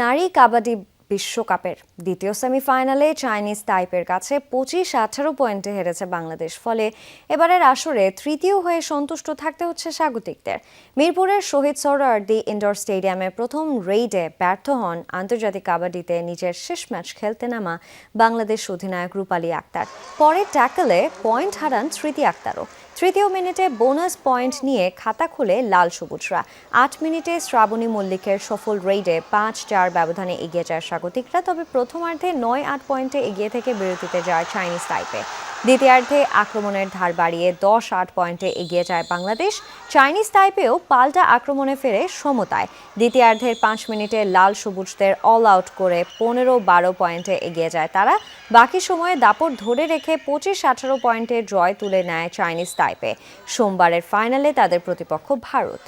নারী কাবাডি বিশ্বকাপের দ্বিতীয় সেমিফাইনালে চাইনিজ তাইপের কাছে 25-18 পয়েন্টে হেরেছে বাংলাদেশ। ফলে এবারের আসরে তৃতীয় হয়ে সন্তুষ্ট থাকতে হচ্ছে স্বাগতিকদের। মিরপুরের শহীদ সোহরাওয়ার্দী ইনডোর স্টেডিয়ামে প্রথম রেইডে ব্যর্থ হন আন্তর্জাতিক কাবাডিতে নিজের শেষ ম্যাচ খেলতে নামা বাংলাদেশ অধিনায়ক রূপালী আক্তার। পরে ট্যাকলে পয়েন্ট হারান স্মৃতি আক্তারও। তৃতীয় মিনিটে বোনাস পয়েন্ট নিয়ে খাতা খুলে লাল সবুজরা। 8 মিনিটে শ্রাবণী মল্লিকের সফল রেইডে 5-4 ব্যবধানে এগিয়ে যায় স্বাগতিকরা। তবে প্রথমার্ধে 9-8 পয়েন্টে এগিয়ে থেকে বিরতিতে যায় চাইনিজ তাইপে। দ্বিতীয়ার্ধে আক্রমণের ধার বাড়িয়ে 10-8 পয়েন্টে এগিয়ে যায় বাংলাদেশ। চাইনিজ তাইপেও পাল্টা আক্রমণে ফেরে সমতায়। দ্বিতীয়ার্ধের 5 মিনিটে লাল সবুজদের অল আউট করে 15-12 পয়েন্টে এগিয়ে যায় তারা। বাকি সময়ে দাপট ধরে রেখে 25-18 পয়েন্টে জয় তুলে নেয় চাইনিজ তাইপে। সোমবারের ফাইনালে তাদের প্রতিপক্ষ ভারত।